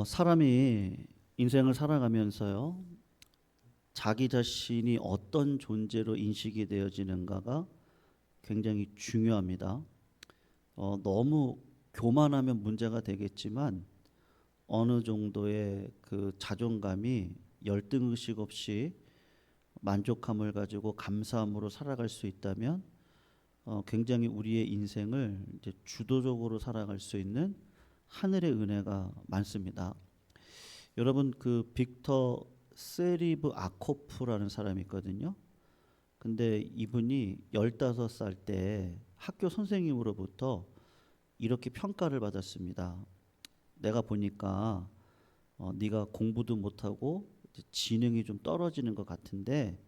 사람이 인생을 살아가면서요, 자기 자신이 어떤 존재로 인식이 되어지는가가 굉장히 중요합니다. 너무 교만하면 문제가 되겠지만 어느 정도의 그 자존감이 열등의식 없이 만족함을 가지고 감사함으로 살아갈 수 있다면 굉장히 우리의 인생을 이제 주도적으로 살아갈 수 있는 하늘의 은혜가 많습니다. 여러분 그 빅터 세리브 아코프라는 사람이 있거든요. 근데 이분이 15살 때 학교 선생님으로부터 이렇게 평가를 받았습니다. 내가 보니까 네가 공부도 못하고 지능이 좀 떨어지는 것 같은데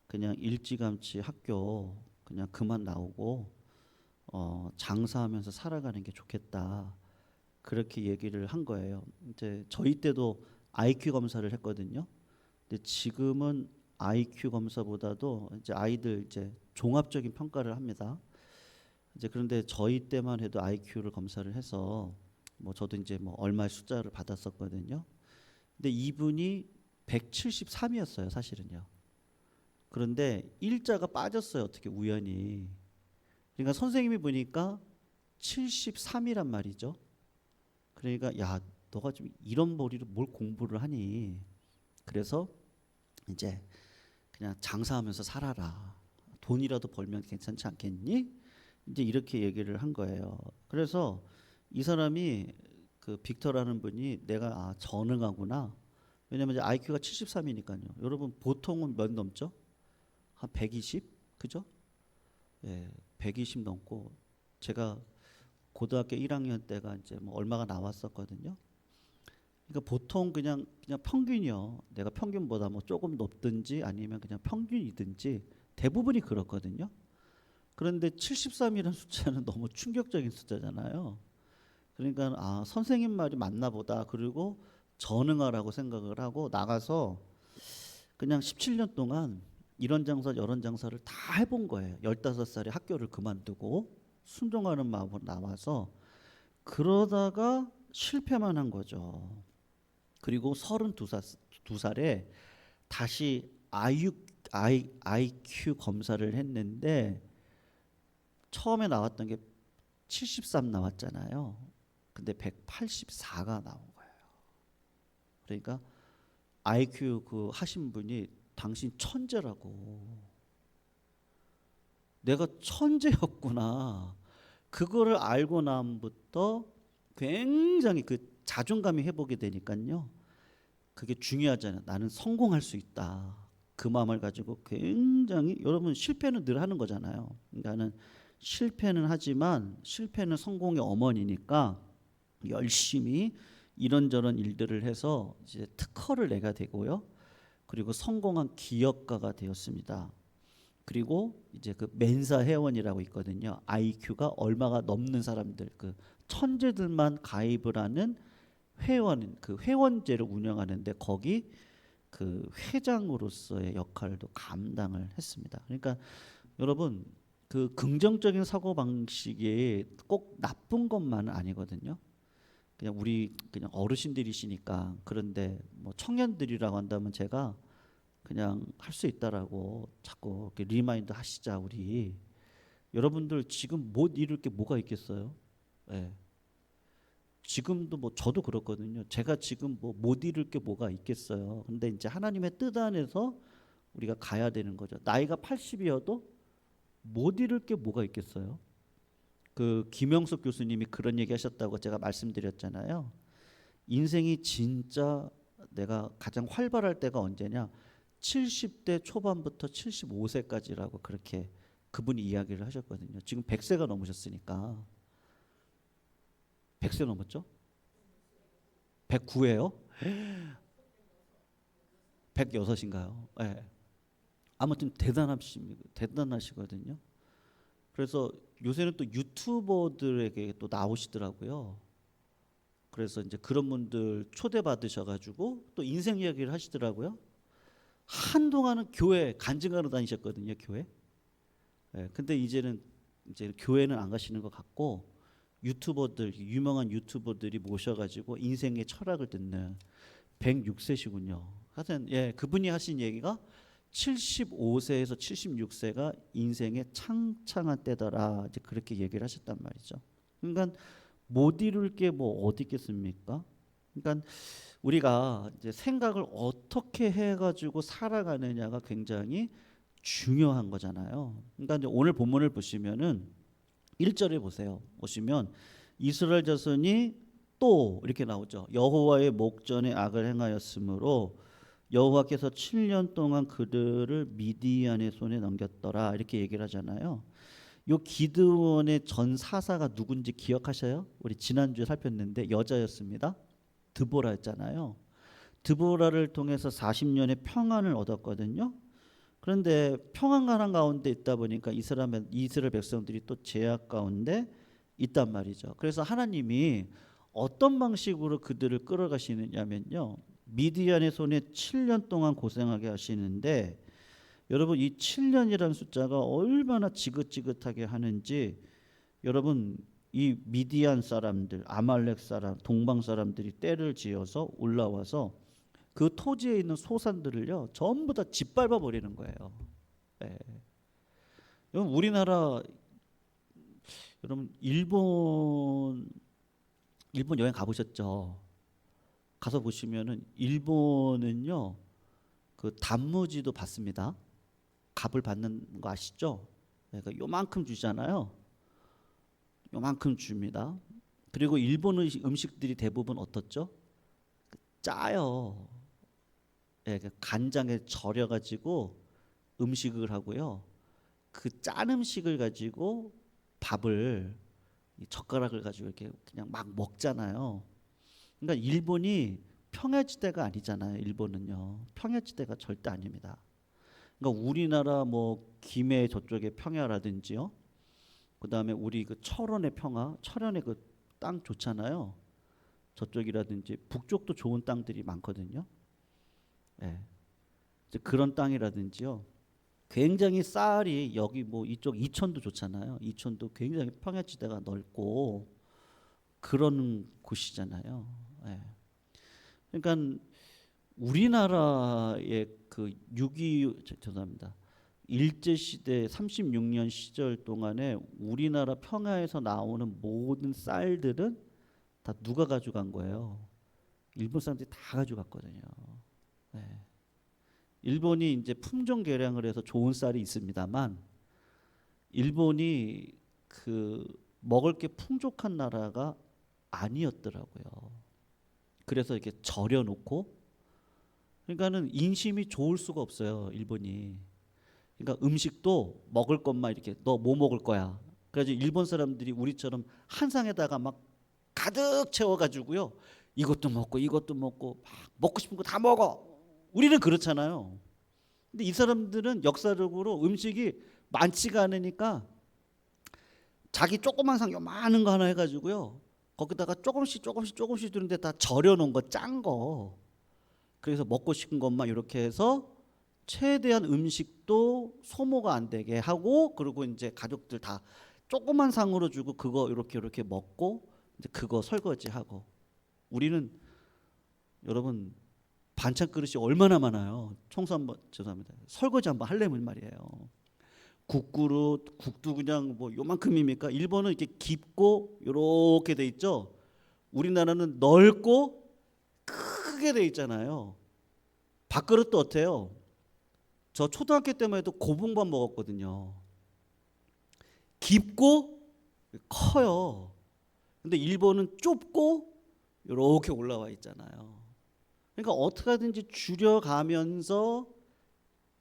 그냥 일찌감치 학교 그냥 그만 나오고 장사하면서 살아가는 게 좋겠다. 그렇게 얘기를 한 거예요. 이제 저희 때도 IQ 검사를 했거든요. 근데 지금은 IQ 검사보다도 이제 아이들 이제 종합적인 평가를 합니다. 이제 그런데 저희 때만 해도 IQ를 검사를 해서 뭐 저도 이제 뭐 얼마의 숫자를 받았었거든요. 근데 이분이 173이었어요, 사실은요. 그런데 일자가 빠졌어요, 어떻게 우연히. 그러니까 선생님이 보니까 73이란 말이죠. 그러니까 야, 너가 좀 이런 머리로 뭘 공부를 하니? 그래서 이제 그냥 장사하면서 살아라. 돈이라도 벌면 괜찮지 않겠니? 이제 이렇게 얘기를 한 거예요. 그래서 이 사람이 그 빅터라는 분이 내가 전능하구나. 왜냐면 이제 IQ가 73이니까요. 여러분 보통은 몇 넘죠? 한 120? 그죠? 예, 120 넘고 제가 고등학교 1학년 때가 이제 뭐 얼마가 나왔었거든요. 그러니까 보통 그냥 평균이요. 내가 평균보다 뭐 조금 높든지 아니면 그냥 평균이든지 대부분이 그렇거든요. 그런데 73이라는 숫자는 너무 충격적인 숫자잖아요. 그러니까 선생님 말이 맞나 보다. 그리고 전응하라고 생각을 하고 나가서 그냥 17년 동안 이런 장사 저런 장사를 다 해본 거예요. 15살에 학교를 그만두고 순종하는 마음으로 나와서 그러다가 실패만 한 거죠. 그리고 32살에 다시 IQ 검사를 했는데 처음에 나왔던 게 73 나왔잖아요. 근데 184가 나온 거예요. 그러니까 IQ 그 하신 분이 당신 천재라고. 내가 천재였구나. 그거를 알고 나부터 굉장히 그 자존감이 회복이 되니까요. 그게 중요하잖아요. 나는 성공할 수 있다. 그 마음을 가지고 굉장히 여러분 실패는 늘 하는 거잖아요. 그러니까는 실패는 하지만 실패는 성공의 어머니니까 열심히 이런저런 일들을 해서 이제 특허를 내가 되고요. 그리고 성공한 기업가가 되었습니다. 그리고 이제 그 멘사 회원이라고 있거든요. IQ가 얼마가 넘는 사람들, 그 천재들만 가입을 하는 회원, 그 회원제를 운영하는데 거기 그 회장으로서의 역할도 감당을 했습니다. 그러니까 여러분 그 긍정적인 사고 방식이 꼭 나쁜 것만은 아니거든요. 그냥 우리 그냥 어르신들이시니까 그런데 뭐 청년들이라고 한다면 제가 그냥 할 수 있다라고 자꾸 이렇게 리마인드 하시자 우리. 여러분들 지금 못 이룰 게 뭐가 있겠어요? 예. 지금도 뭐 저도 그렇거든요. 제가 지금 뭐 못 이룰 게 뭐가 있겠어요. 근데 이제 하나님의 뜻 안에서 우리가 가야 되는 거죠. 나이가 80이어도 못 이룰 게 뭐가 있겠어요. 그 김영석 교수님이 그런 얘기 하셨다고 제가 말씀드렸잖아요. 인생이 진짜 내가 가장 활발할 때가 언제냐? 70대 초반부터 75세까지라고 그렇게 그분이 이야기를 하셨거든요. 지금 100세가 넘으셨으니까. 100세 넘었죠? 109예요? 106인가요? 네. 아무튼 대단하시거든요. 그래서 요새는 또 유튜버들에게 또 나오시더라고요. 그래서 이제 그런 분들 초대받으셔가지고 또 인생 이야기를 하시더라고요. 한동안은 교회 간증하러 다니셨거든요, 교회. 예, 근데 이제는 이제 교회는 안 가시는 것 같고 유튜버들 유명한 유튜버들이 모셔가지고 인생의 철학을 듣는 106세시군요. 하여튼 예, 그분이 하신 얘기가 75세에서 76세가 인생의 창창한 때더라. 이제 그렇게 얘기를 하셨단 말이죠. 그러니까 못 이룰 게 뭐 어디 있겠습니까? 그러니까 우리가 이제 생각을 어떻게 해가지고 살아가느냐가 굉장히 중요한 거잖아요. 그러니까 이제 오늘 본문을 보시면은 1절에 보세요. 보시면 이스라엘 자손이 또 이렇게 나오죠. 여호와의 목전에 악을 행하였으므로 여호와께서 7년 동안 그들을 미디안의 손에 넘겼더라. 이렇게 얘기를 하잖아요. 요 기드온의 전 사사가 누군지 기억하셔요? 우리 지난주에 살폈는데 여자였습니다. 드보라였잖아요. 드보라를 통해서 40년의 평안을 얻었거든요. 그런데 평안가난 가운데 있다 보니까 이스라엘 백성들이 또 제약 가운데 있단 말이죠. 그래서 하나님이 어떤 방식으로 그들을 끌어가시느냐면요. 미디안의 손에 7년 동안 고생하게 하시는데 여러분 이 7년이라는 숫자가 얼마나 지긋지긋하게 하는지 여러분 이 미디안 사람들, 아말렉 사람, 동방 사람들이 떼를 지어서 올라와서 그 토지에 있는 소산들을요 전부 다 짓밟아 버리는 거예요. 예. 여러분 우리나라 여러분 일본 여행 가보셨죠? 가서 보시면은 일본은요 그 단무지도 받습니다. 값을 받는 거 아시죠? 그러니까 요만큼 주잖아요. 요만큼 줍니다. 그리고 일본 음식들이 대부분 어떻죠? 짜요. 예, 간장에 절여가지고 음식을 하고요. 그 짠 음식을 가지고 밥을 젓가락을 가지고 이렇게 그냥 막 먹잖아요. 그러니까 일본이 평야지대가 아니잖아요. 일본은요. 평야지대가 절대 아닙니다. 그러니까 우리나라 뭐 김해 저쪽의 평야라든지요. 그다음에 우리 그 철원의 평야, 철원의 그 땅 좋잖아요. 저쪽이라든지 북쪽도 좋은 땅들이 많거든요. 예. 이제 그런 땅이라든지요. 굉장히 쌀이 여기 뭐 이쪽 이천도 좋잖아요. 이천도 굉장히 평야지대가 넓고 그런 곳이잖아요. 예. 그러니까 우리나라의 그 6.25 죄송합니다. 일제 시대 36년 시절 동안에 우리나라 평야에서 나오는 모든 쌀들은 다 누가 가져간 거예요? 일본 사람들이 다 가져갔거든요. 네. 일본이 이제 품종 개량을 해서 좋은 쌀이 있습니다만 일본이 그 먹을 게 풍족한 나라가 아니었더라고요. 그래서 이렇게 절여놓고 그러니까는 인심이 좋을 수가 없어요. 일본이. 그러니까 음식도 먹을 것만 이렇게 너 뭐 먹을 거야. 그래서 일본 사람들이 우리처럼 한 상에다가 막 가득 채워가지고요. 이것도 먹고 이것도 먹고 막 먹고 싶은 거 다 먹어. 우리는 그렇잖아요. 근데 이 사람들은 역사적으로 음식이 많지가 않으니까 자기 조그만 상 요만한 거 하나 해가지고요. 거기다가 조금씩 두는데 다 절여놓은 거 짠 거. 그래서 먹고 싶은 것만 이렇게 해서 최대한 음식도 소모가 안 되게 하고 그리고 이제 가족들 다 조그만 상으로 주고 그거 이렇게 먹고 이제 그거 설거지하고 우리는 여러분 반찬 그릇이 얼마나 많아요. 청소 한번 죄송합니다. 설거지 한번 하려면 말이에요. 국그릇 국도 그냥 뭐 요만큼입니까? 일본은 이렇게 깊고 이렇게 돼 있죠. 우리나라는 넓고 크게 돼 있잖아요. 밥그릇도 어때요? 저 초등학교 때만 해도 고봉밥 먹었거든요. 깊고 커요. 근데 일본은 좁고 이렇게 올라와 있잖아요. 그러니까 어떻게 하든지 줄여가면서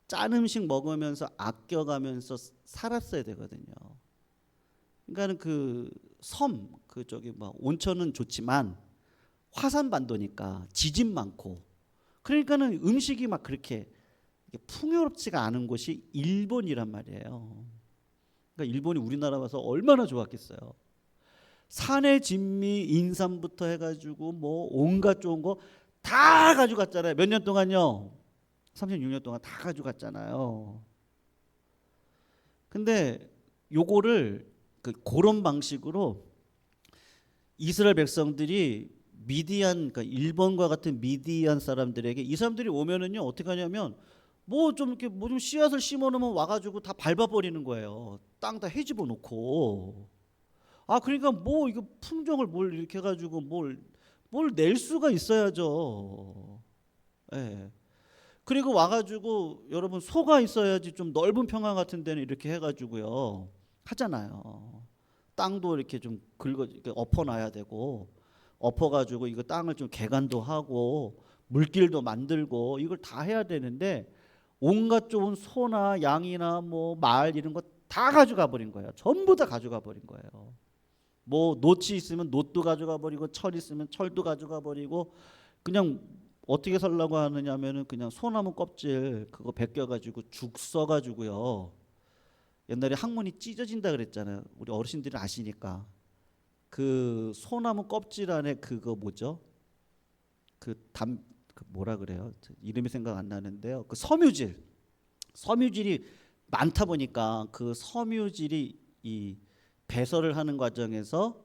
짠 음식 먹으면서 아껴가면서 살았어야 되거든요. 그러니까는 그 섬, 그 저기 뭐 온천은 좋지만 화산반도니까 지진 많고 그러니까는 음식이 막 그렇게 풍요롭지가 않은 곳이 일본이란 말이에요. 그러니까 일본이 우리나라 와서 얼마나 좋았겠어요. 산의 진미, 인삼부터 해가지고 뭐 온갖 좋은 거 다 가져갔잖아요. 몇 년 동안요? 36년 동안 다 가져갔잖아요. 근데 요거를 그런 방식으로 이스라엘 백성들이 미디안, 그러니까 일본과 같은 미디안 사람들에게 이 사람들이 오면은요 어떻게 하냐면 뭐 좀 이렇게 뭐 좀 씨앗을 심어 놓으면 와가지고 다 밟아버리는 거예요. 땅 다 헤집어 놓고. 아 그러니까 뭐 이거 품종을 뭘 이렇게 해가지고 뭘 낼 수가 있어야죠. 예. 그리고 와가지고 여러분 소가 있어야지 좀 넓은 평화 같은 데는 이렇게 해가지고요 하잖아요. 땅도 이렇게 좀 이렇게 엎어놔야 되고 엎어가지고 이거 땅을 좀 개간도 하고 물길도 만들고 이걸 다 해야 되는데 온갖 좋은 소나 양이나 뭐 말 이런 거 다 가져가 버린 거예요. 전부 다 가져가 버린 거예요. 뭐 놋이 있으면 놋도 가져가 버리고 철 있으면 철도 가져가 버리고 그냥 어떻게 살라고 하느냐면은 그냥 소나무 껍질 그거 벗겨 가지고 죽 써 가지고요. 옛날에 항문이 찢어진다 그랬잖아요. 우리 어르신들이 아시니까. 그 소나무 껍질 안에 그거 뭐죠? 그 뭐라 그래요? 이름이 생각 안 나는데요. 그 섬유질이 많다 보니까 그 섬유질이 이 배설을 하는 과정에서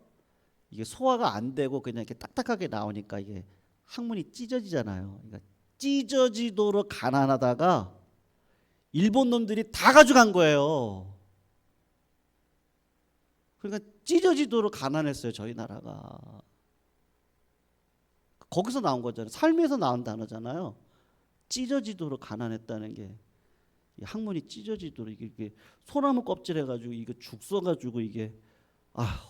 이게 소화가 안 되고 그냥 이렇게 딱딱하게 나오니까 이게 항문이 찢어지잖아요. 그러니까 찢어지도록 가난하다가 일본 놈들이 다 가져간 거예요. 그러니까 찢어지도록 가난했어요, 저희 나라가. 거기서 나온 거잖아요. 삶에서 나온 단어잖아요. 찢어지도록 가난했다는 게 항문이 찢어지도록 이게 소나무 껍질 해가지고 이거 죽 써가지고 이게 아.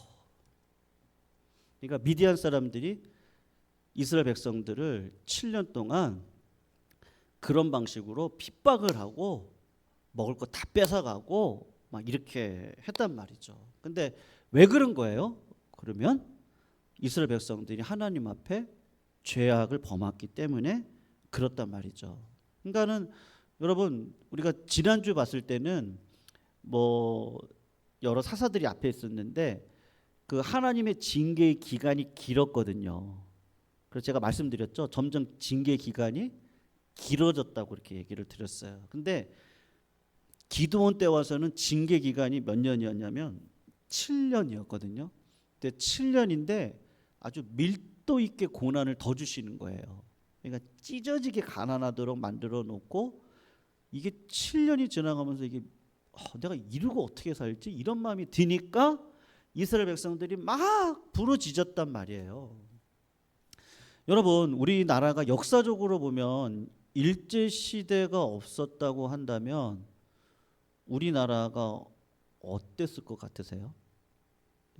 그러니까 미디안 사람들이 이스라엘 백성들을 7년 동안 그런 방식으로 핍박을 하고 먹을 거 다 뺏어가고 막 이렇게 했단 말이죠. 근데 왜 그런 거예요? 그러면 이스라엘 백성들이 하나님 앞에 죄악을 범했기 때문에 그렇단 말이죠. 그러니까는 여러분 우리가 지난주 봤을 때는 뭐 여러 사사들이 앞에 있었는데 그 하나님의 징계의 기간이 길었거든요. 그래서 제가 말씀드렸죠. 점점 징계 기간이 길어졌다고 이렇게 얘기를 드렸어요. 근데 기드온 때 와서는 징계 기간이 몇 년이었냐면 7년이었거든요. 근데 7년인데 아주 밀도 있게 고난을 더 주시는 거예요. 그러니까 찢어지게 가난하도록 만들어 놓고 이게 7년이 지나가면서 이게 내가 이러고 어떻게 살지 이런 마음이 드니까 이스라엘 백성들이 막 부르짖었단 말이에요. 여러분 우리나라가 역사적으로 보면 일제 시대가 없었다고 한다면 우리나라가 어땠을 것 같으세요?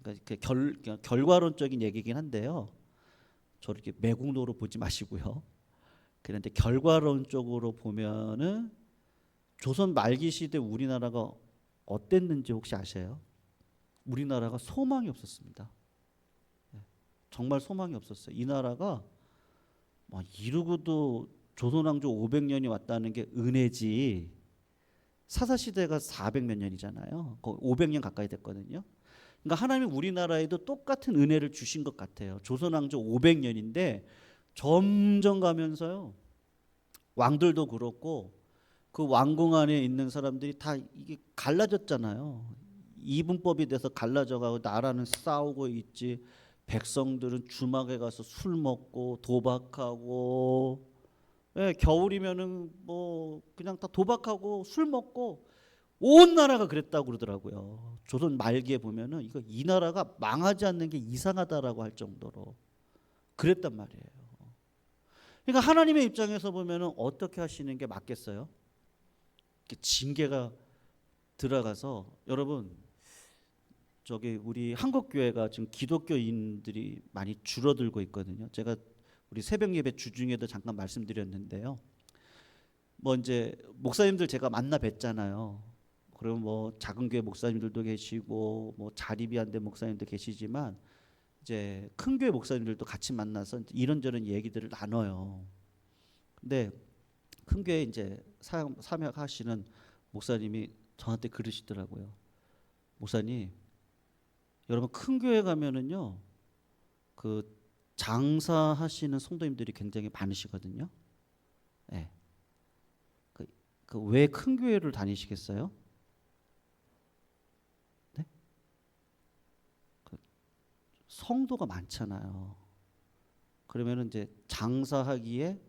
그러니까 결과론적인 얘기긴 한데요. 저렇게 매국노로 보지 마시고요. 그런데 결과론적으로 보면은 조선 말기 시대 우리나라가 어땠는지 혹시 아세요? 우리나라가 소망이 없었습니다. 정말 소망이 없었어요. 이 나라가 이러고도 조선왕조 500년이 왔다는 게 은혜지. 사사시대가 400몇 년이잖아요. 거의 500년 가까이 됐거든요. 그러니까 하나님이 우리나라에도 똑같은 은혜를 주신 것 같아요. 조선왕조 500년인데 점점 가면서요. 왕들도 그렇고 그 왕궁 안에 있는 사람들이 다 이게 갈라졌잖아요. 이분법이 돼서 갈라져가고 나라는 싸우고 있지. 백성들은 주막에 가서 술 먹고 도박하고 겨울이면은 뭐 그냥 다 도박하고 술 먹고 온 나라가 그랬다고 그러더라고요. 조선 말기에 보면은 이 나라가 망하지 않는 게 이상하다라고 할 정도로 그랬단 말이에요. 그러니까 하나님의 입장에서 보면은 어떻게 하시는 게 맞겠어요? 징계가 들어가서 여러분 저기 우리 한국 교회가 지금 기독교인들이 많이 줄어들고 있거든요. 제가 우리 새벽 예배 주중에도 잠깐 말씀드렸는데요. 뭐 이제 목사님들 제가 만나 뵀잖아요. 그리고 뭐 작은 교회 목사님들도 계시고 뭐 자리비한데 목사님도 계시지만 이제 큰 교회 목사님들도 같이 만나서 이런저런 얘기들을 나눠요. 근데 큰 교회 이제 사역하시는 목사님이 저한테 그러시더라고요. 목사님, 여러분 큰 교회 가면은요, 그 장사하시는 성도님들이 굉장히 많으시거든요. 네. 왜 큰 교회를 다니시겠어요? 네? 성도가 많잖아요. 그러면은 이제 장사하기에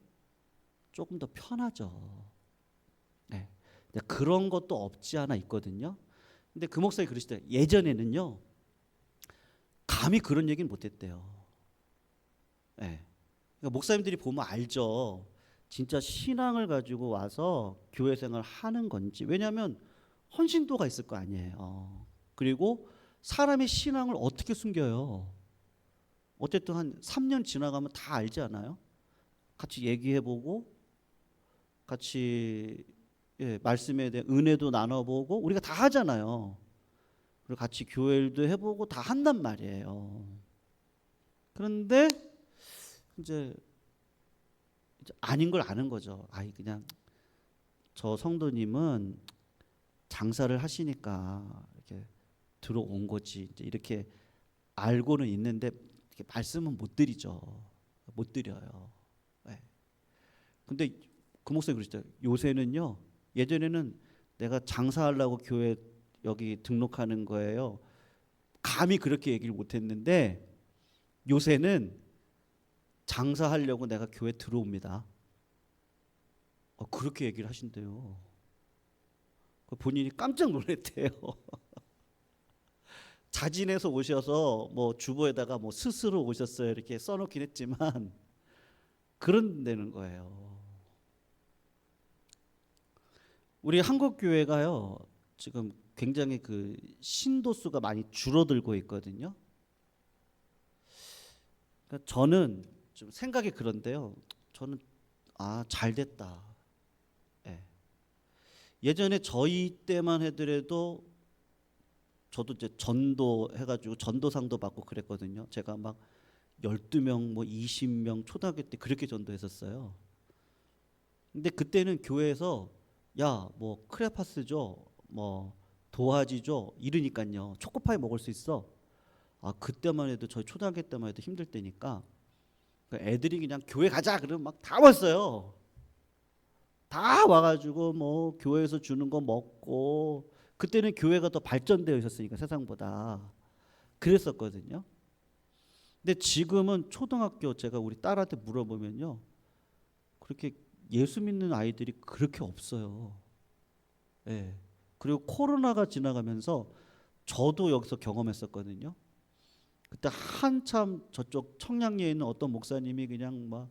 조금 더 편하죠. 네. 근데 그런 것도 없지 않아 있거든요. 근데 그 목사님 그러시더라고요. 예전에는요, 감히 그런 얘기는 못했대요. 네. 그러니까 목사님들이 보면 알죠. 진짜 신앙을 가지고 와서 교회 생활을 하는 건지. 왜냐하면 헌신도가 있을 거 아니에요. 그리고 사람의 신앙을 어떻게 숨겨요? 어쨌든 한 3년 지나가면 다 알지 않아요? 같이 얘기해보고 같이 말씀에 대한 은혜도 나눠보고 우리가 다 하잖아요. 그리고 같이 교회일도 해보고 다 한단 말이에요. 그런데 이제 아닌 걸 아는 거죠. 아이 그냥 저 성도님은 장사를 하시니까 이렇게 들어온 거지. 이제 이렇게 알고는 있는데 이렇게 말씀은 못 드리죠. 못 드려요. 네. 근데 그 목사님 그러시죠. 요새는요. 예전에는 내가 장사하려고 교회 여기 등록하는 거예요. 감히 그렇게 얘기를 못했는데 요새는 장사하려고 내가 교회 들어옵니다. 그렇게 얘기를 하신대요. 본인이 깜짝 놀랐대요. 자진해서 오셔서 뭐 주보에다가 뭐 스스로 오셨어요 이렇게 써놓긴 했지만 그런다는 거예요. 우리 한국 교회가요 지금 굉장히 그 신도 수가 많이 줄어들고 있거든요. 그러니까 저는 좀 생각이 그런데요. 저는 잘 됐다. 예. 예전에 저희 때만 하더라도 저도 이제 전도 해가지고 전도상도 받고 그랬거든요. 제가 막 12명 뭐 20명 초등학교 때 그렇게 전도했었어요. 근데 그때는 교회에서 야 뭐 크레파스 줘 뭐 도화지 줘 이러니까요. 초코파이 먹을 수 있어. 그때만 해도 저희 초등학교 때만 해도 힘들 때니까 애들이 그냥 교회 가자 그러면 막 다 왔어요. 다 와가지고 뭐 교회에서 주는 거 먹고 그때는 교회가 더 발전되어 있었으니까 세상보다 그랬었거든요. 근데 지금은 초등학교 제가 우리 딸한테 물어보면요 그렇게 예수 믿는 아이들이 그렇게 없어요. 예. 그리고 코로나가 지나가면서 저도 여기서 경험했었거든요. 그때 한참 저쪽 청량리에 있는 어떤 목사님이 그냥 막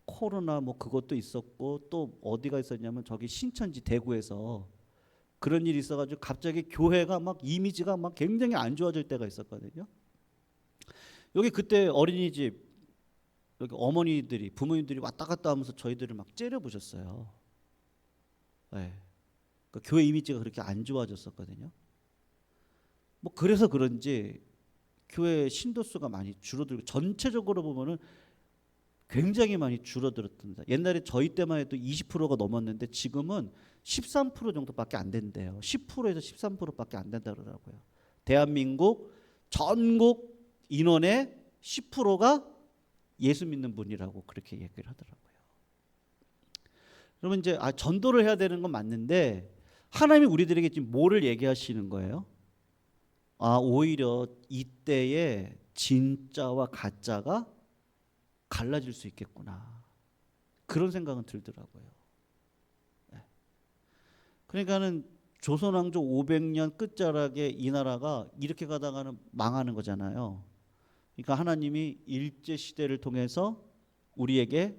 코로나 뭐 그것도 있었고 또 어디가 있었냐면 저기 신천지 대구에서 그런 일이 있어가지고 갑자기 교회가 막 이미지가 막 굉장히 안 좋아질 때가 있었거든요. 여기 그때 어린이집 여기 어머니들이 부모님들이 왔다 갔다 하면서 저희들을 막 째려보셨어요. 네. 그러니까 교회 이미지가 그렇게 안 좋아졌었거든요. 뭐 그래서 그런지 교회 신도수가 많이 줄어들고 전체적으로 보면은 굉장히 많이 줄어들었습니다. 옛날에 저희 때만 해도 20%가 넘었는데 지금은 13% 정도밖에 안 된대요. 10%에서 13%밖에 안 된다 그러더라고요. 대한민국 전국 인원의 10%가 예수 믿는 분이라고 그렇게 얘기를 하더라고요. 그러면 이제 전도를 해야 되는 건 맞는데 하나님이 우리들에게 지금 뭐를 얘기하시는 거예요? 오히려 이때에 진짜와 가짜가 갈라질 수 있겠구나. 그런 생각은 들더라고요. 네. 그러니까는 조선왕조 500년 끝자락에 이 나라가 이렇게 가다가는 망하는 거잖아요. 그러니까 하나님이 일제 시대를 통해서 우리에게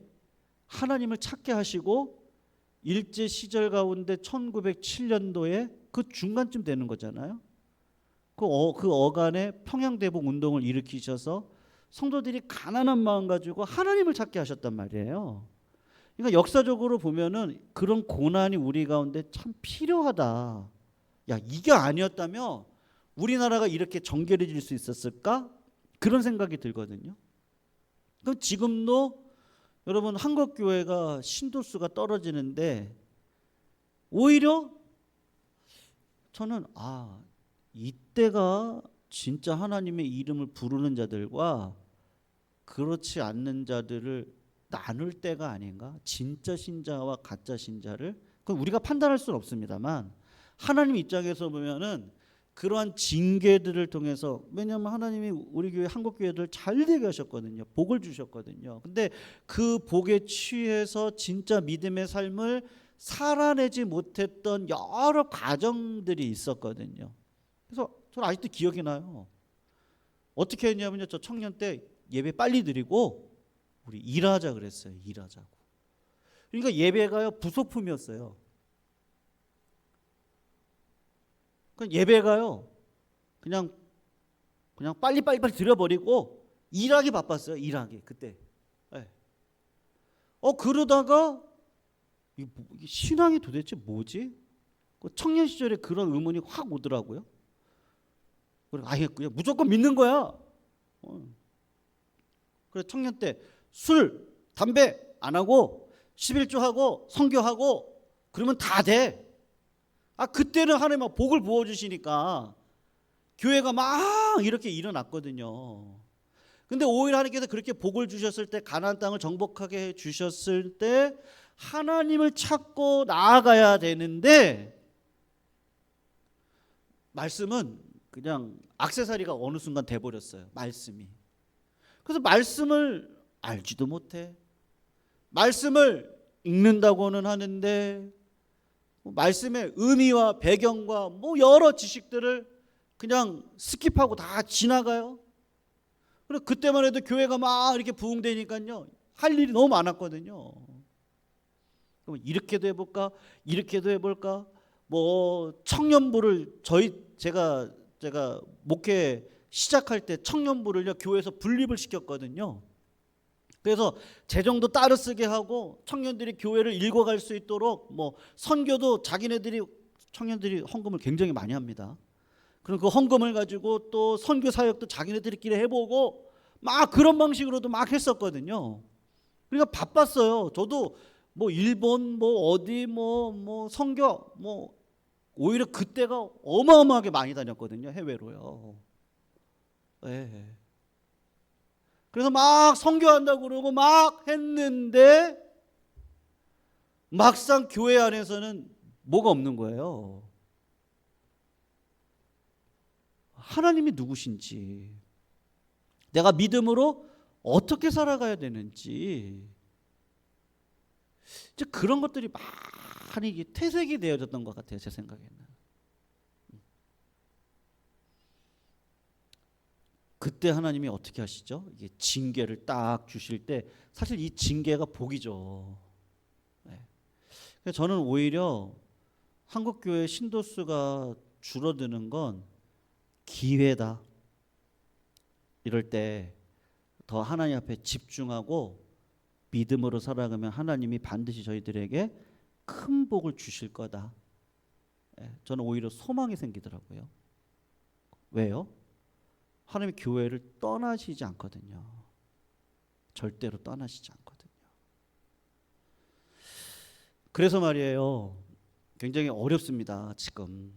하나님을 찾게 하시고 일제 시절 가운데 1907년도에 그 중간쯤 되는 거잖아요. 그 어간에 평양대복 운동을 일으키셔서 성도들이 가난한 마음 가지고 하나님을 찾게 하셨단 말이에요. 그러니까 역사적으로 보면은 그런 고난이 우리 가운데 참 필요하다. 야, 이게 아니었다면 우리나라가 이렇게 정결해질 수 있었을까? 그런 생각이 들거든요. 그럼 지금도 여러분 한국 교회가 신도수가 떨어지는데 오히려 저는 이때가 진짜 하나님의 이름을 부르는 자들과 그렇지 않는 자들을 나눌 때가 아닌가? 진짜 신자와 가짜 신자를 그건 우리가 판단할 수는 없습니다만 하나님 입장에서 보면은 그러한 징계들을 통해서, 왜냐하면 하나님이 우리 교회 한국 교회들 잘 되게 하셨거든요. 복을 주셨거든요. 근데 그 복에 취해서 진짜 믿음의 삶을 살아내지 못했던 여러 과정들이 있었거든요. 그래서 저는 아직도 기억이 나요. 어떻게 했냐면요, 저 청년 때 예배 빨리 드리고 우리 일하자 그랬어요. 일하자고. 그러니까 예배가요 부속품이었어요. 그 예배가요 그냥 빨리 드려버리고 일하기 바빴어요. 일하기 그때. 네. 그러다가 이게 신앙이 도대체 뭐지? 청년 시절에 그런 의문이 확 오더라고요. 아예 그냥 무조건 믿는 거야. 그래 청년 때 술, 담배 안 하고 11조 하고 선교하고 그러면 다 돼. 그때는 하나님 막 복을 부어 주시니까 교회가 막 이렇게 일어났거든요. 근데 오히려 하나님께서 그렇게 복을 주셨을 때, 가나안 땅을 정복하게 해 주셨을 때 하나님을 찾고 나아가야 되는데, 말씀은 그냥 액세서리가 어느 순간 돼 버렸어요. 말씀이. 그래서 말씀을 알지도 못해. 말씀을 읽는다고는 하는데 말씀의 의미와 배경과 여러 지식들을 그냥 스킵하고 다 지나가요. 그래 그때만 해도 교회가 막 이렇게 부흥되니까요 할 일이 너무 많았거든요. 그럼 이렇게도 해볼까, 이렇게도 해볼까. 청년부를 제가 목회 시작할 때 청년부를요 교회에서 분립을 시켰거든요. 그래서 재정도 따로 쓰게 하고 청년들이 교회를 읽어갈 수 있도록 선교도 청년들이 헌금을 굉장히 많이 합니다. 그럼 그 헌금을 가지고 또 선교 사역도 자기네들끼리 해보고 막 그런 방식으로도 막 했었거든요. 그러니까 바빴어요. 저도 일본 어디 선교 오히려 그때가 어마어마하게 많이 다녔거든요. 해외로요. 네. 그래서 막 선교한다고 그러고 막 했는데 막상 교회 안에서는 뭐가 없는 거예요. 하나님이 누구신지, 내가 믿음으로 어떻게 살아가야 되는지, 이제 그런 것들이 많이 퇴색이 되어졌던 것 같아요. 제 생각에는. 그때 하나님이 어떻게 하시죠? 이게 징계를 딱 주실 때 사실 이 징계가 복이죠. 네. 그래서 저는 오히려 한국교회 신도수가 줄어드는 건 기회다. 이럴 때 더 하나님 앞에 집중하고 믿음으로 살아가면 하나님이 반드시 저희들에게 큰 복을 주실 거다. 저는 오히려 소망이 생기더라고요. 왜요? 하나님이 교회를 떠나시지 않거든요. 절대로 떠나시지 않거든요. 그래서 말이에요. 굉장히 어렵습니다. 지금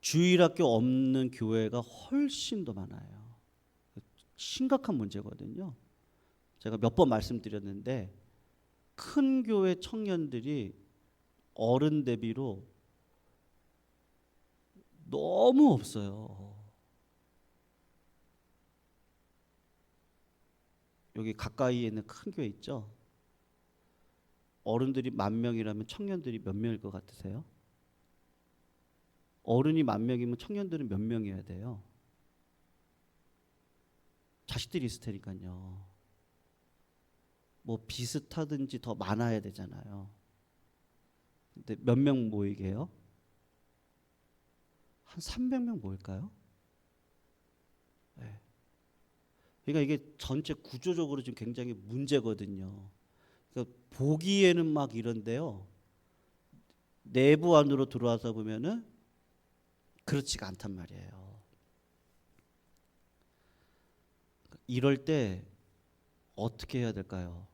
주일학교 없는 교회가 훨씬 더 많아요. 심각한 문제거든요. 제가 몇 번 말씀드렸는데 큰 교회 청년들이 어른 대비로 너무 없어요. 여기 가까이에 있는 큰 교회 있죠? 어른들이 10,000명이라면 청년들이 몇 명일 것 같으세요? 어른이 10,000명이면 청년들은 몇 명이어야 돼요? 자식들이 있을 테니까요. 비슷하든지 더 많아야 되잖아요. 근데 몇 명 모이게 해요? 한 300명 모일까요? 네. 그러니까 이게 전체 구조적으로 지금 굉장히 문제거든요. 그러니까 보기에는 막 이런데요. 내부 안으로 들어와서 보면은 그렇지가 않단 말이에요. 이럴 때 어떻게 해야 될까요?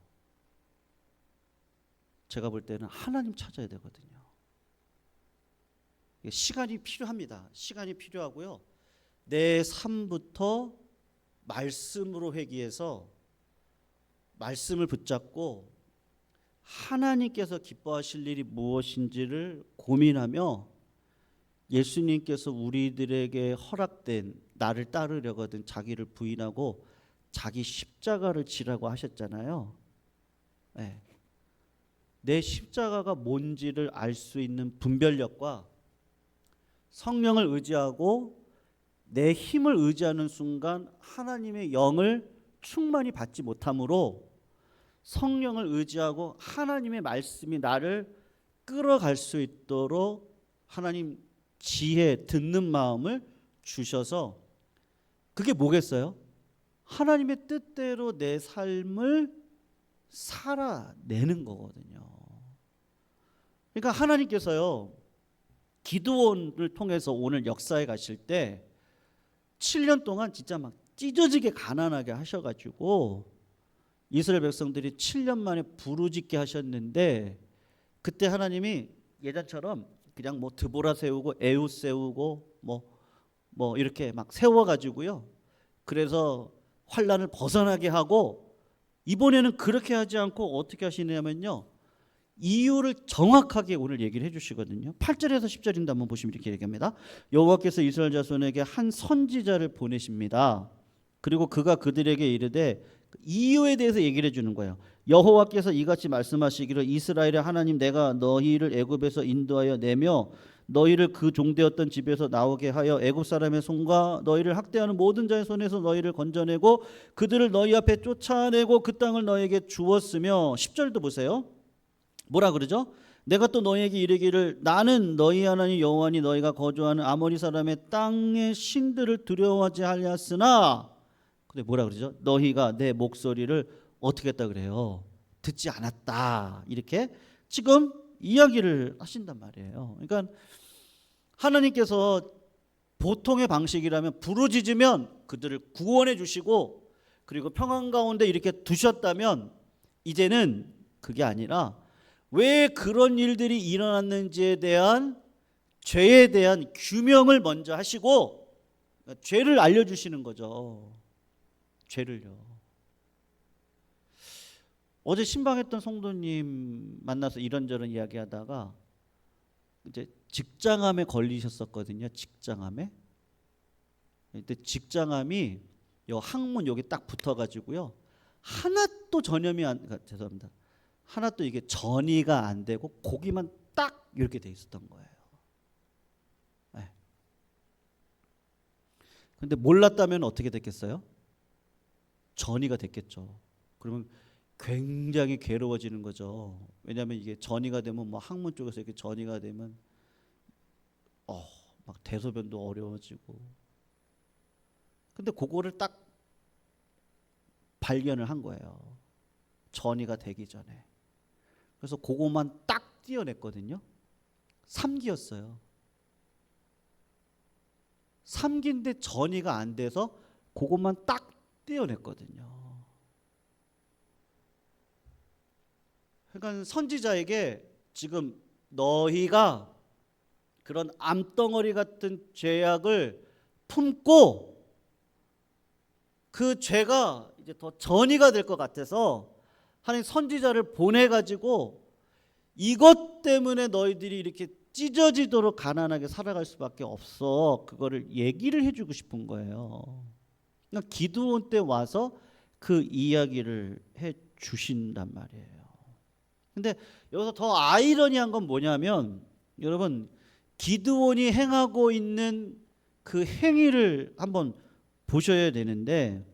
제가 볼 때는 하나님 찾아야 되거든요. 시간이 필요합니다. 시간이 필요하고요. 내 삶부터 말씀으로 회귀해서 말씀을 붙잡고 하나님께서 기뻐하실 일이 무엇인지를 고민하며 예수님께서 우리들에게 허락된 나를 따르려거든 자기를 부인하고 자기 십자가를 지라고 하셨잖아요. 네. 내 십자가가 뭔지를 알 수 있는 분별력과 성령을 의지하고 내 힘을 의지하는 순간 하나님의 영을 충만히 받지 못하므로 성령을 의지하고 하나님의 말씀이 나를 끌어갈 수 있도록 하나님 지혜 듣는 마음을 주셔서 그게 뭐겠어요? 하나님의 뜻대로 내 삶을 살아내는 거거든요. 그러니까 하나님께서요 기드온을 통해서 오늘 역사에 가실 때 7년 동안 진짜 막 찢어지게 가난하게 하셔가지고 이스라엘 백성들이 7년 만에 부르짖게 하셨는데 그때 하나님이 예전처럼 그냥 뭐 드보라 세우고 에웃 세우고 뭐 이렇게 막 세워가지고요. 그래서 환란을 벗어나게 하고 이번에는 그렇게 하지 않고 어떻게 하시냐면요. 이유를 정확하게 오늘 얘기를 해주시거든요. 8절에서 10절인데 한번 보시면 이렇게 얘기합니다. 여호와께서 이스라엘 자손에게 한 선지자를 보내십니다. 그리고 그가 그들에게 이르되 이유에 대해서 얘기를 해주는 거예요. 여호와께서 이같이 말씀하시기를 이스라엘의 하나님 내가 너희를 애굽에서 인도하여 내며 너희를 그 종되었던 집에서 나오게 하여 애굽 사람의 손과 너희를 학대하는 모든 자의 손에서 너희를 건져내고 그들을 너희 앞에 쫓아내고 그 땅을 너희에게 주었으며 10절도 보세요. 뭐라 그러죠? 내가 또 너희에게 이르기를 나는 너희 하나님 여호와니 너희가 거주하는 아모리 사람의 땅의 신들을 두려워하지 하였으나 근데 뭐라 그러죠? 너희가 내 목소리를 어떻게 했다 그래요? 듣지 않았다. 이렇게 지금 이야기를 하신단 말이에요. 그러니까 하나님께서 보통의 방식이라면 부르짖으면 그들을 구원해 주시고 그리고 평안 가운데 이렇게 두셨다면 이제는 그게 아니라 왜 그런 일들이 일어났는지에 대한 죄에 대한 규명을 먼저 하시고 죄를 알려주시는 거죠. 죄를요. 어제 신방했던 성도님 만나서 이런저런 이야기하다가 이제 직장암에 걸리셨었거든요. 직장암에. 근데 직장암이 요 항문 여기 딱 붙어가지고요. 하나도 전염이 죄송합니다. 하나도 이게 전이가 안 되고 고기만 딱 이렇게 돼 있었던 거예요. 네. 근데 몰랐다면 어떻게 됐겠어요? 전이가 됐겠죠. 그러면 굉장히 괴로워지는 거죠. 왜냐하면 이게 전이가 되면 뭐 항문 쪽에서 이렇게 전이가 되면 막 대소변도 어려워지고. 근데 그거를 딱 발견을 한 거예요. 전이가 되기 전에. 그래서 그것만 딱 띄어냈거든요. 3기였어요. 3기인데 전이가 안 돼서 그것만 딱 띄어냈거든요. 그러니까 선지자에게 지금 너희가 그런 암덩어리 같은 죄악을 품고 그 죄가 이제 더 전이가 될 것 같아서 하나님 선지자를 보내가지고 이것 때문에 너희들이 이렇게 찢어지도록 가난하게 살아갈 수밖에 없어. 그거를 얘기를 해주고 싶은 거예요. 그러니까 기드온 때 와서 그 이야기를 해주신단 말이에요. 근데 여기서 더 아이러니한 건 뭐냐면 여러분 기드온이 행하고 있는 그 행위를 한번 보셔야 되는데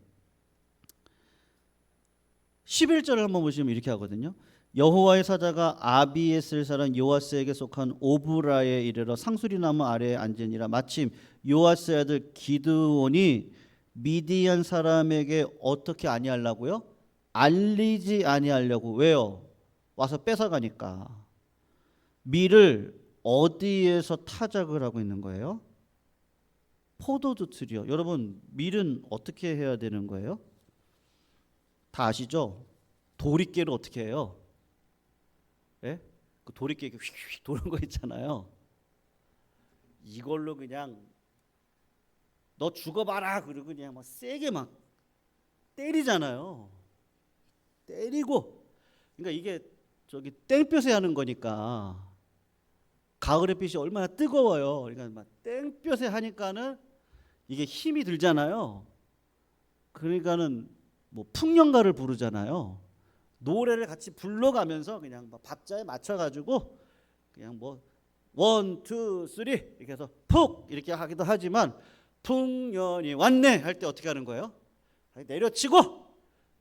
11절을 한번 보시면 이렇게 하거든요. 여호와의 사자가 아비에스를 사람 요아스에게 속한 오브라에 이르러 상수리나무 아래에 앉으니라. 마침 요아스의 아들 기드온이 미디안 사람에게 어떻게 아니하려고요? 알리지 아니하려고. 왜요? 와서 뺏어가니까. 밀을 어디에서 타작을 하고 있는 거예요? 포도주 틀이요. 여러분 밀은 어떻게 해야 되는 거예요? 다 아시죠? 도리깨를 어떻게 해요? 예? 그 도리깨 이렇게 휙휙 도는 거 있잖아요. 이걸로 그냥 너 죽어봐라 그러고 그냥 막 세게 막 때리잖아요. 때리고. 그러니까 이게 저기 땡볕에 하는 거니까 가을 햇빛이 얼마나 뜨거워요. 그러니까 막 땡볕에 하니까는 이게 힘이 들잖아요. 그러니까는 뭐 풍년가를 부르잖아요. 노래를 같이 불러가면서 그냥 뭐 박자에 맞춰가지고 그냥 뭐 원, 투, 쓰리 이렇게 해서 푹 이렇게 하기도 하지만 풍년이 왔네 할 때 어떻게 하는 거예요? 내려치고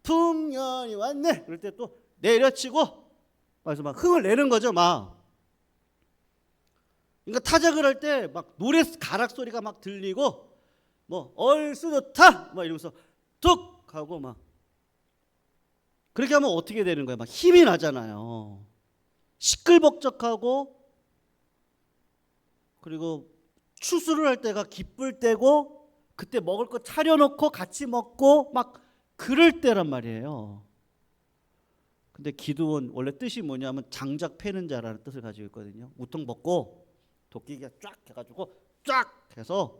풍년이 왔네 그럴 때 또 내려치고 그래서 막 흥을 내는 거죠. 막 그러니까 타작을 할 때 막 노래 가락 소리가 막 들리고 뭐 얼쑤 좋다 막 이러면서 툭 하고 막 그렇게 하면 어떻게 되는 거예요? 막 힘이 나잖아요. 시끌벅적하고 그리고 추수를 할 때가 기쁠 때고 그때 먹을 거 차려놓고 같이 먹고 막 그럴 때란 말이에요. 근데 기드온 원래 뜻이 뭐냐면 장작 패는 자라는 뜻을 가지고 있거든요. 우통 벗고 도끼가 쫙 해가지고 쫙 해서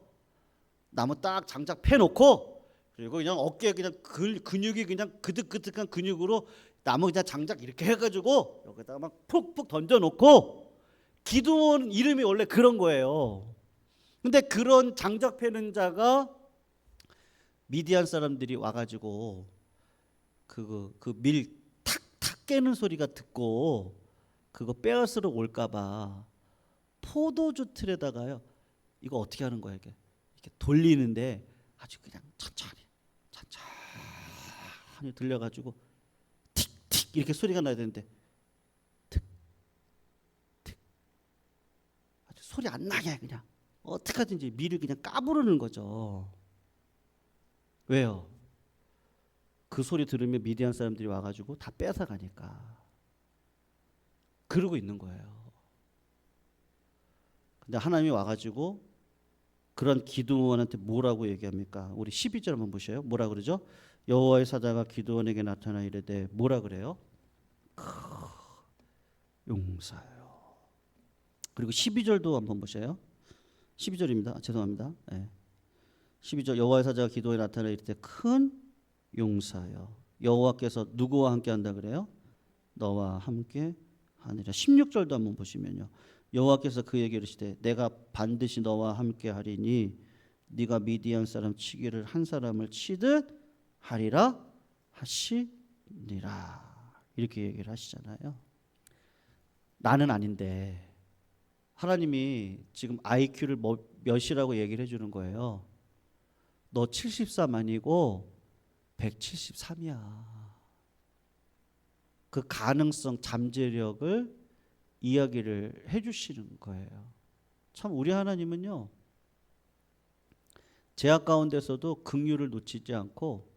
나무 딱 장작 패놓고 그리고 그냥 어깨에 그냥 근육이 그냥 그득그득한 근육으로 나무 그냥 장작 이렇게 해가지고 여기다가 막 푹푹 던져놓고 기드온 이름이 원래 그런 거예요. 근데 그런 장작 패는 자가 미디안 사람들이 와가지고 그 밀 탁탁 깨는 소리가 듣고 그거 빼앗으러 올까봐 포도주 틀에다가요 이거 어떻게 하는 거야 이렇게 돌리는데 아주 그냥 천천히 들려가지고 틱틱 이렇게 소리가 나야 되는데 틱틱 아주 소리 안 나게 그냥 어떻게 하든지 밀을 그냥 까부르는 거죠. 왜요? 그 소리 들으면 미디안 사람들이 와가지고 다 뺏어가니까 그러고 있는 거예요. 근데 하나님이 와가지고 그런 기드온한테 뭐라고 얘기합니까? 우리 12절 한번 보셔요. 뭐라 그러죠? 여호와의 사자가 기드온에게 나타나 이르되 뭐라 그래요? 용사요. 그리고 12절도 한번 보셔요. 12절입니다. 죄송합니다. 네. 12절 여호와의 사자가 기드온에게 나타나 이르되 큰 용사요. 여호와께서 누구와 함께 한다 그래요? 너와 함께 하니라. 16절도 한번 보시면요. 여호와께서 그에게 이르시되 내가 반드시 너와 함께 하리니 네가 미디안 사람 치기를 한 사람을 치듯 하리라 하시니라. 이렇게 얘기를 하시잖아요. 나는 아닌데 하나님이 지금 IQ를 몇이라고 얘기를 해주는 거예요. 너 73 아니고 173이야. 그 가능성, 잠재력을 이야기를 해주시는 거예요. 참 우리 하나님은요 제약 가운데서도 긍휼을 놓치지 않고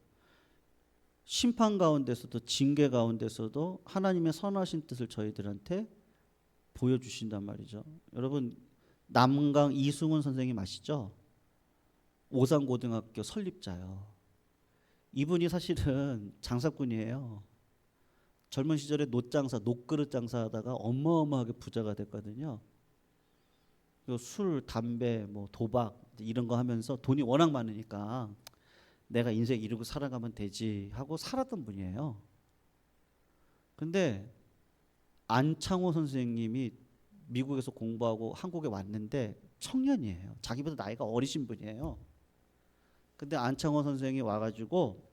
심판 가운데서도 징계 가운데서도 하나님의 선하신 뜻을 저희들한테 보여주신단 말이죠. 여러분 남강 이승훈 선생님 아시죠? 오산고등학교 설립자요. 이분이 사실은 장사꾼이에요. 젊은 시절에 놋장사, 놋그릇 장사하다가 어마어마하게 부자가 됐거든요. 술, 담배, 뭐 도박 이런 거 하면서 돈이 워낙 많으니까 내가 인생 이루고 살아가면 되지 하고 살았던 분이에요. 근데 안창호 선생님이 미국에서 공부하고 한국에 왔는데 청년이에요. 자기보다 나이가 어리신 분이에요. 근데 안창호 선생이 와가지고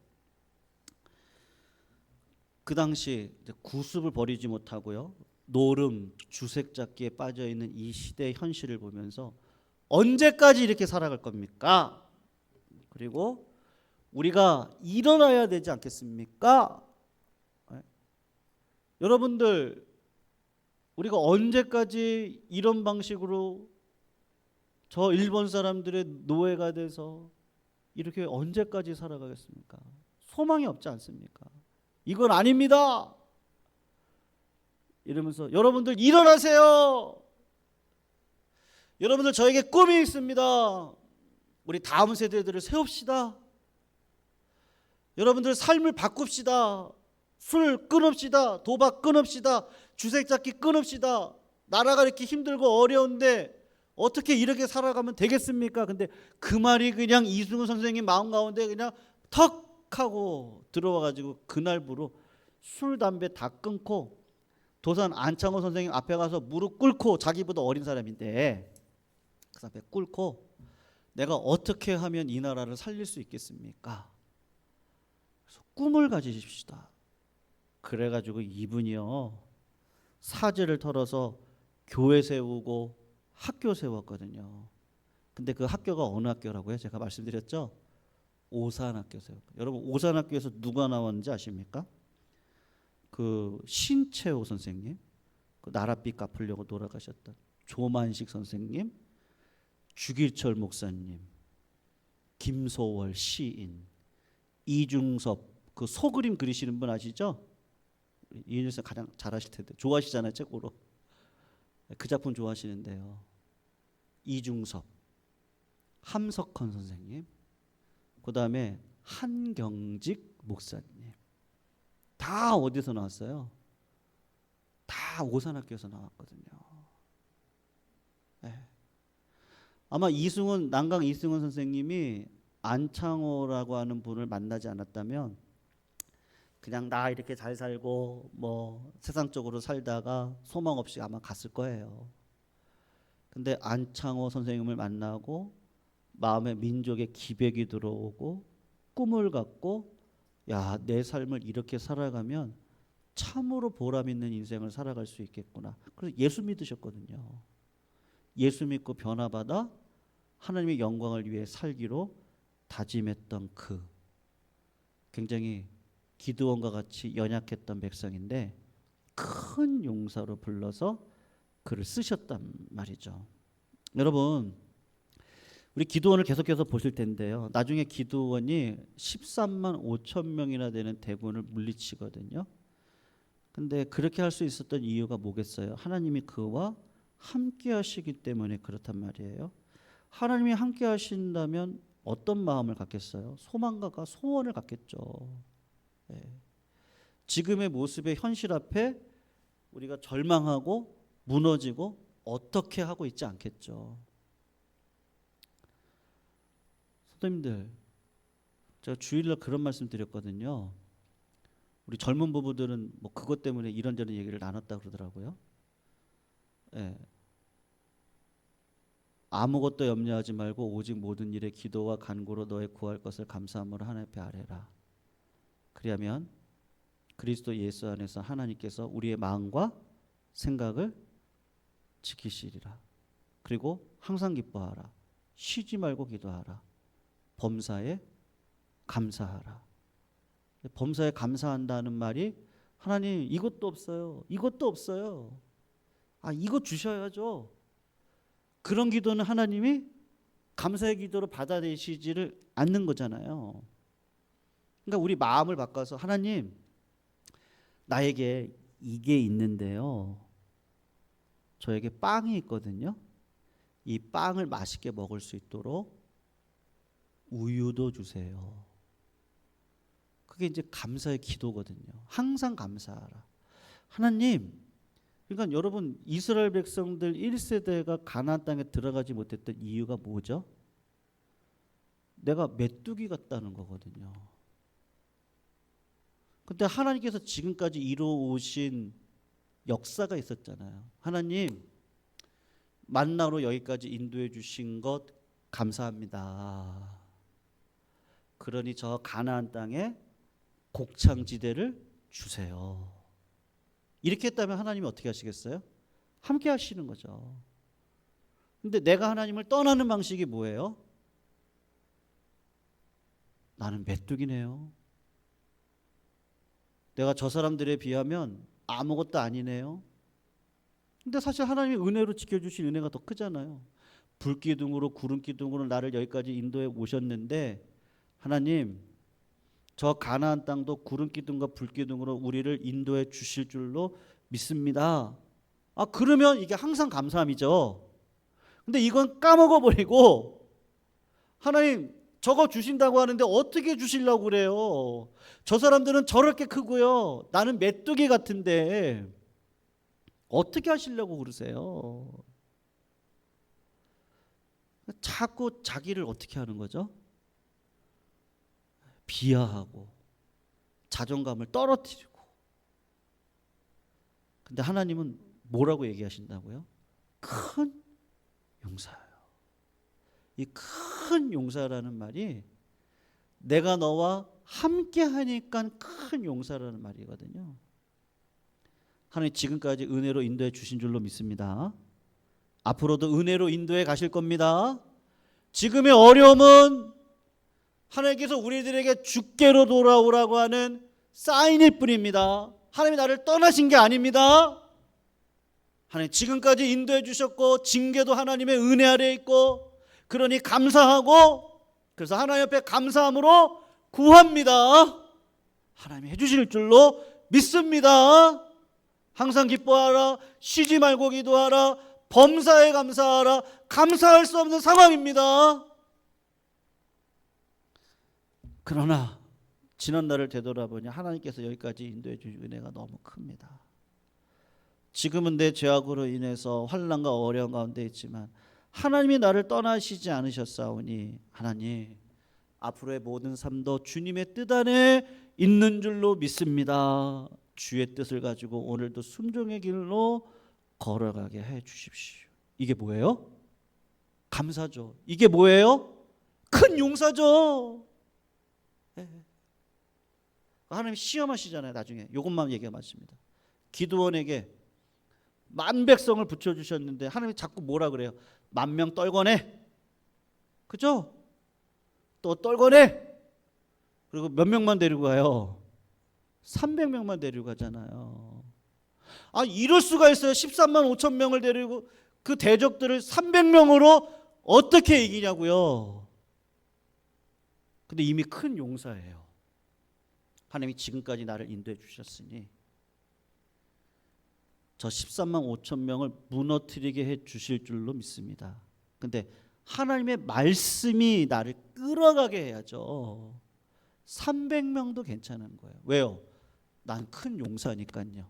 그 당시 구습을 버리지 못하고요. 노름, 주색잡기에 빠져있는 이 시대의 현실을 보면서 언제까지 이렇게 살아갈 겁니까? 그리고 우리가 일어나야 되지 않겠습니까? 여러분들 우리가 언제까지 이런 방식으로 저 일본 사람들의 노예가 돼서 이렇게 언제까지 살아가겠습니까? 소망이 없지 않습니까? 이건 아닙니다. 이러면서 여러분들 일어나세요. 여러분들 저에게 꿈이 있습니다. 우리 다음 세대들을 세웁시다. 여러분들 삶을 바꿉시다. 술 끊읍시다. 도박 끊읍시다. 주색잡기 끊읍시다. 나라가 이렇게 힘들고 어려운데 어떻게 이렇게 살아가면 되겠습니까? 근데 그 말이 그냥 이승우 선생님 마음 가운데 그냥 턱 하고 들어와가지고 그날부로 술 담배 다 끊고 도산 안창호 선생님 앞에 가서 무릎 꿇고, 자기보다 어린 사람인데 그 앞에 꿇고 내가 어떻게 하면 이 나라를 살릴 수 있겠습니까? 그래서 꿈을 가지십시다. 그래가지고 이분이요, 사제를 털어서 교회 세우고 학교 세웠거든요. 근데 그 학교가 어느 학교라고요? 제가 말씀드렸죠? 오산학교 세웠고. 여러분, 오산학교에서 누가 나왔는지 아십니까? 그 신채호 선생님, 그 나랏빛 갚으려고 돌아가셨던 조만식 선생님, 주길철 목사님, 김소월 시인, 이중섭, 그 소그림 그리시는 분 아시죠? 이인일 선 가장 잘 아실 텐데, 좋아하시잖아요, 책으로. 그 작품 좋아하시는데요. 이중섭, 함석헌 선생님, 그 다음에 한경직 목사님, 다 어디서 나왔어요? 다 오산학교에서 나왔거든요. 네. 아마 난강 이승훈 선생님이 안창호라고 하는 분을 만나지 않았다면 그냥 나 이렇게 잘 살고 뭐 세상적으로 살다가 소망 없이 아마 갔을 거예요. 근데 안창호 선생님을 만나고 마음에 민족의 기백이 들어오고 꿈을 갖고, 야, 내 삶을 이렇게 살아가면 참으로 보람 있는 인생을 살아갈 수 있겠구나. 그래서 예수 믿으셨거든요. 예수 믿고 변화받아 하나님의 영광을 위해 살기로 다짐했던 그 굉장히 기드온과 같이 연약했던 백성인데 큰 용사로 불러서 그를 쓰셨단 말이죠. 여러분, 우리 기드온을 계속해서 보실 텐데요. 나중에 기드온이 13만 5천 명이나 되는 대군을 물리치거든요. 근데 그렇게 할 수 있었던 이유가 뭐겠어요? 하나님이 그와 함께 하시기 때문에 그렇단 말이에요. 하나님이 함께 하신다면 어떤 마음을 갖겠어요? 소망과 소원을 갖겠죠. 네. 지금의 모습의 현실 앞에 우리가 절망하고 무너지고 어떻게 하고 있지 않겠죠. 선생님들, 제가 주일날 그런 말씀 드렸거든요. 우리 젊은 부부들은 뭐 그것 때문에 이런저런 얘기를 나눴다 그러더라고요. 네. 아무것도 염려하지 말고 오직 모든 일에 기도와 간구로 너의 구할 것을 감사함으로 하나님 앞에 아뢰라. 그리하면 그리스도 예수 안에서 하나님께서 우리의 마음과 생각을 지키시리라. 그리고 항상 기뻐하라. 쉬지 말고 기도하라. 범사에 감사하라. 범사에 감사한다는 말이, 하나님 이것도 없어요. 이것도 없어요. 아, 이거 주셔야죠. 그런 기도는 하나님이 감사의 기도로 받아들이시지를 않는 거잖아요. 그러니까 우리 마음을 바꿔서, 하나님, 나에게 이게 있는데요, 저에게 빵이 있거든요. 이 빵을 맛있게 먹을 수 있도록 우유도 주세요. 그게 이제 감사의 기도거든요. 항상 감사하라. 하나님, 그러니까 여러분, 이스라엘 백성들 1세대가 가나안 땅에 들어가지 못했던 이유가 뭐죠? 내가 메뚜기 같다는 거거든요. 근데 하나님께서 지금까지 이루어오신 역사가 있었잖아요. 하나님, 만나로 여기까지 인도해 주신 것 감사합니다. 그러니 저 가나안 땅에 곡창지대를 주세요. 이렇게 했다면 하나님이 어떻게 하시겠어요? 함께 하시는 거죠. 근데 내가 하나님을 떠나는 방식이 뭐예요? 나는 메뚜기네요. 내가 저 사람들에 비하면 아무것도 아니네요. 근데 사실 하나님이 은혜로 지켜주신 은혜가 더 크잖아요. 불기둥으로 구름기둥으로 나를 여기까지 인도해 오셨는데, 하나님, 저 가나안 땅도 구름기둥과 불기둥으로 우리를 인도해 주실 줄로 믿습니다. 아, 그러면 이게 항상 감사함이죠. 근데 이건 까먹어버리고, 하나님 저거 주신다고 하는데 어떻게 주시려고 그래요? 저 사람들은 저렇게 크고요, 나는 메뚜기 같은데 어떻게 하시려고 그러세요? 자꾸 자기를 어떻게 하는 거죠? 비하하고 자존감을 떨어뜨리고. 근데 하나님은 뭐라고 얘기하신다고요? 큰 용사예요. 이 큰 용사라는 말이 내가 너와 함께 하니까 큰 용사라는 말이거든요. 하나님 지금까지 은혜로 인도해 주신 줄로 믿습니다. 앞으로도 은혜로 인도해 가실 겁니다. 지금의 어려움은 하나님께서 우리들에게 주께로 돌아오라고 하는 사인일 뿐입니다. 하나님이 나를 떠나신 게 아닙니다. 하나님 지금까지 인도해 주셨고 징계도 하나님의 은혜 아래에 있고 그러니 감사하고 그래서 하나님 앞에 감사함으로 구합니다. 하나님이 해주실 줄로 믿습니다. 항상 기뻐하라. 쉬지 말고 기도하라. 범사에 감사하라. 감사할 수 없는 상황입니다. 그러나 지난 날을 되돌아보니 하나님께서 여기까지 인도해 주신 은혜가 너무 큽니다. 지금은 내 죄악으로 인해서 환난과 어려움 가운데 있지만 하나님이 나를 떠나시지 않으셨사오니 하나님 앞으로의 모든 삶도 주님의 뜻 안에 있는 줄로 믿습니다. 주의 뜻을 가지고 오늘도 순종의 길로 걸어가게 해 주십시오. 이게 뭐예요? 감사죠. 이게 뭐예요? 큰 용사죠. 하나님 시험하시잖아요. 나중에 이것만 얘기가 맞습니다. 기드온에게 만 백성을 붙여주셨는데 하나님이 자꾸 뭐라 그래요? 10,000명 떨궈내. 그죠? 또 떨궈내. 그리고 몇 명만 데리고 가요? 300명만 데리고 가잖아요. 아 이럴 수가 있어요. 13만 5천 명을 데리고 그 대적들을 300명으로 어떻게 이기냐고요. 근데 이미 큰 용사예요. 하나님이 지금까지 나를 인도해 주셨으니 저 13만 5천 명을 무너뜨리게 해 주실 줄로 믿습니다. 근데 하나님의 말씀이 나를 끌어가게 해야죠. 300명도 괜찮은 거예요. 왜요? 난 큰 용사니까요.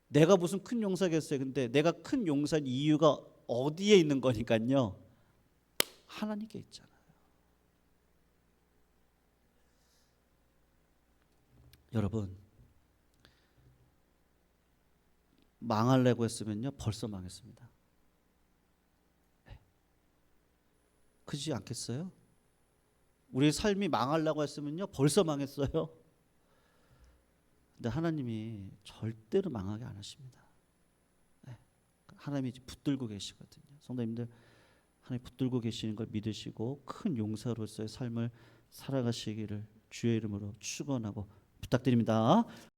내가 무슨 큰 용사겠어요. 근데 내가 큰 용사인 이유가 어디에 있는 거니까요. 하나님께 있잖아요. 여러분 망하려고 했으면요 벌써 망했습니다. 그렇지 않겠어요? 우리 삶이 망하려고 했으면요 벌써 망했어요. 근데 하나님이 절대로 망하게 안 하십니다. 하나님이 붙들고 계시거든요. 성도님들 하나님 붙들고 계시는 걸 믿으시고 큰 용사로서의 삶을 살아가시기를 주의 이름으로 축원하고 부탁드립니다.